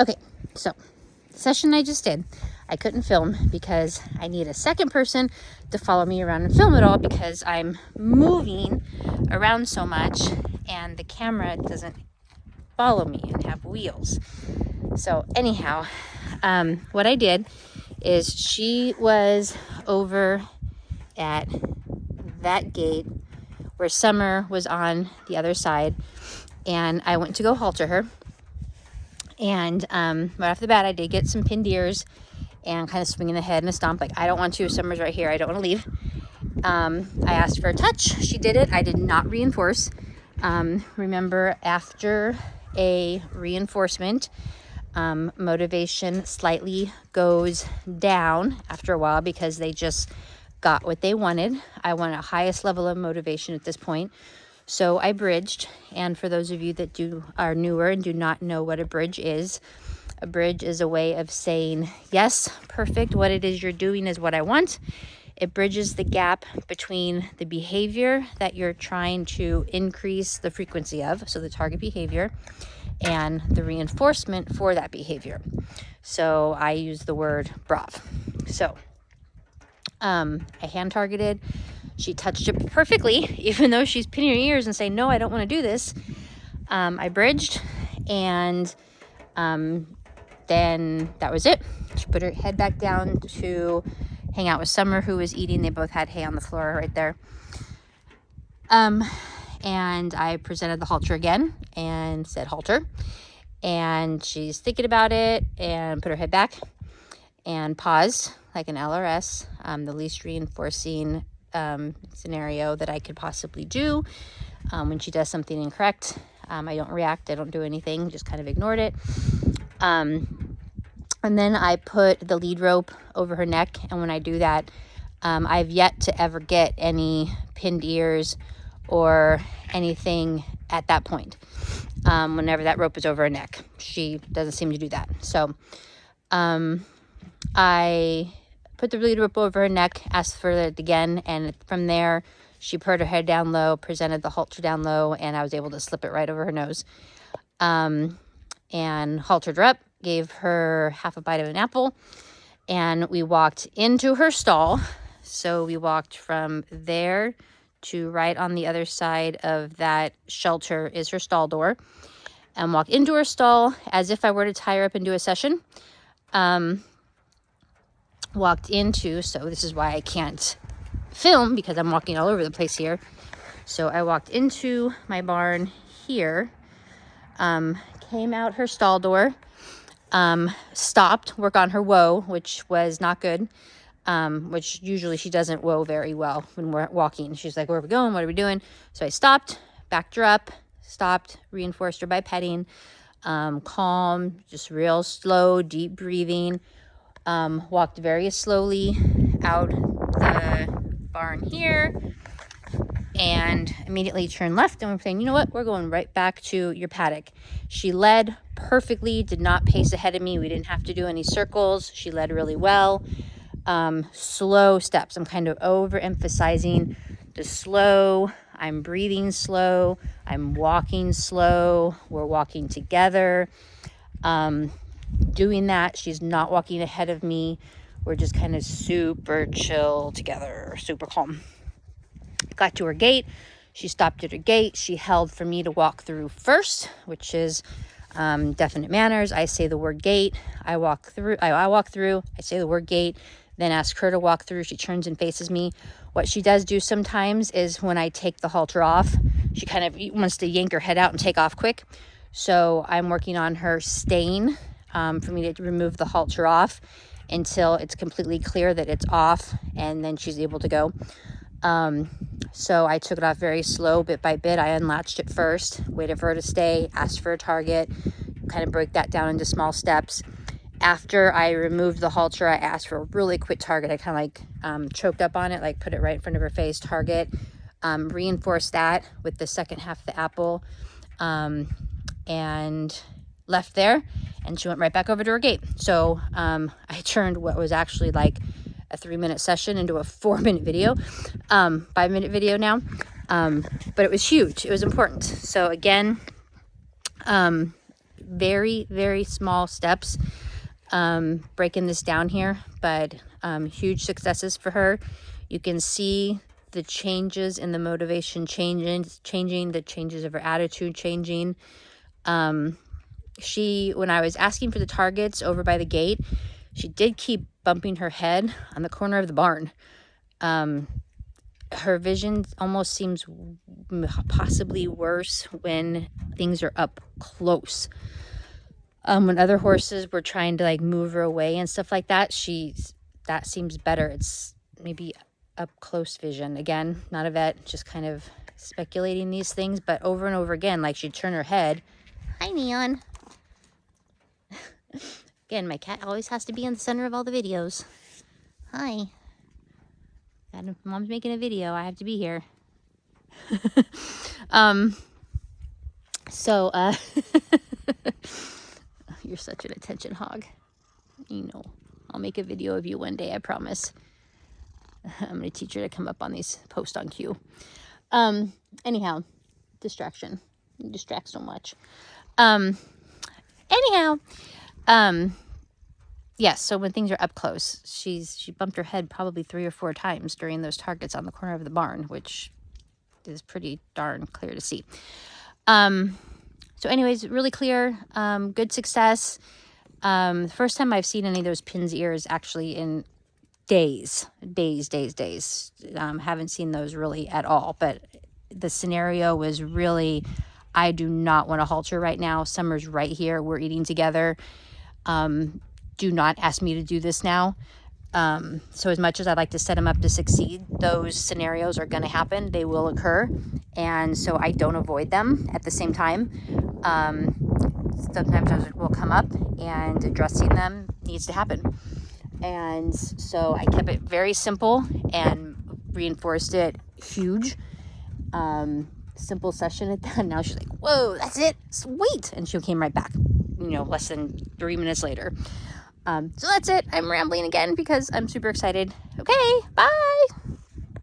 Okay, so the session I just did, I couldn't film because I need a second person to follow me around and film it all because I'm moving around so much and the camera doesn't follow me and have wheels. So anyhow, what I did is she was over at that gate where Summer was on the other side, and I went to go halter her. And right off the bat, I did get some pinned ears and kind of swinging the head and a stomp. Like, I don't want to. Summer's right here. I don't want to leave. I asked for a touch. She did it. I did not reinforce. Remember, after a reinforcement, motivation slightly goes down after a while because they just got what they wanted. I want a highest level of motivation at this point. So I bridged, and for those of you that are newer and do not know what a bridge is a way of saying, yes, perfect, what it is you're doing is what I want. It bridges the gap between the behavior that you're trying to increase the frequency of, so the target behavior, and the reinforcement for that behavior. So I use the word brav. So I hand targeted. She touched it perfectly, even though she's pinning her ears and saying, no, I don't want to do this. I bridged, and then that was it. She put her head back down to hang out with Summer, who was eating. They both had hay on the floor right there. And I presented the halter again and said halter. And she's thinking about it and put her head back and paused like an LRS, the least reinforcing scenario that I could possibly do. When she does something incorrect, I don't react, I don't do anything, just kind of ignored it. And then I put the lead rope over her neck, and when I do that, I've yet to ever get any pinned ears or anything at that point. Whenever that rope is over her neck, she doesn't seem to do that. So I put the lead rope over her neck, asked for it again, and from there, she put her head down low, presented the halter down low, and I was able to slip it right over her nose. And haltered her up, gave her half a bite of an apple, and we walked into her stall. So we walked from there to right on the other side of that shelter is her stall door, and walked into her stall as if I were to tie her up and do a session. Walked into, so this is why I can't film because I'm walking all over the place here. So I walked into my barn here, came out her stall door, stopped, work on her whoa, which was not good, which usually she doesn't whoa very well when we're walking. She's like, where are we going? What are we doing? So I stopped, backed her up, stopped, reinforced her by petting, calm, just real slow, deep breathing. Walked very slowly out the barn here and immediately turned left, and we're saying, you know what, we're going right back to your paddock. She led perfectly, did not pace ahead of me. We didn't have to do any circles. She led really well. Slow steps. I'm kind of overemphasizing the slow. I'm breathing slow. I'm walking slow. We're walking together. Doing that, she's not walking ahead of me. We're just kind of super chill together, super calm. Got to her gate. She stopped at her gate. She held for me to walk through first, which is definite manners. I say the word gate. I walk through. I say the word gate, then ask her to walk through. She turns and faces me. What she does do sometimes is when I take the halter off, she kind of wants to yank her head out and take off quick. So I'm working on her staying for me to remove the halter off until it's completely clear that it's off, and then she's able to go. So I took it off very slow, bit by bit. I unlatched it first, waited for her to stay, asked for a target, kind of break that down into small steps. After I removed the halter, I asked for a really quick target. I kind of like choked up on it, like put it right in front of her face, target, reinforced that with the second half of the apple, and left there, and she went right back over to her gate. So I turned what was actually like a 3-minute session into a 4-minute video, 5-minute video now. But it was huge. It was important. So again, very, very small steps breaking this down here, but huge successes for her. You can see the changes in the motivation changing, the changes of her attitude changing. When I was asking for the targets over by the gate, she did keep bumping her head on the corner of the barn. Her vision almost seems possibly worse when things are up close. When other horses were trying to like move her away and stuff like that, that seems better. It's maybe up close vision. Again, not a vet, just kind of speculating these things, but over and over again, like she'd turn her head. Hi, Neon. Again, my cat always has to be in the center of all the videos. Hi. Mom's making a video. I have to be here. You're such an attention hog. You know, I'll make a video of you one day, I promise. I'm going to teach her to come up on these posts on cue. Anyhow, distraction. You distract so much. Yes, so when things are up close, she bumped her head probably 3 or 4 times during those targets on the corner of the barn, which is pretty darn clear to see. So anyways, really clear, good success. The first time I've seen any of those pin's ears actually in days. Haven't seen those really at all, but the scenario was really, I do not want to halter right now. Summer's right here. We're eating together. Do not ask me to do this now. So as much as I'd like to set them up to succeed, those scenarios are going to happen. They will occur. And so I don't avoid them at the same time. Sometimes those will come up and addressing them needs to happen. And so I kept it very simple and reinforced it huge. Simple session at that. Now she's like, whoa, that's it. Sweet. And she came right back, less than 3 minutes later. So that's it. I'm rambling again because I'm super excited. Okay, bye.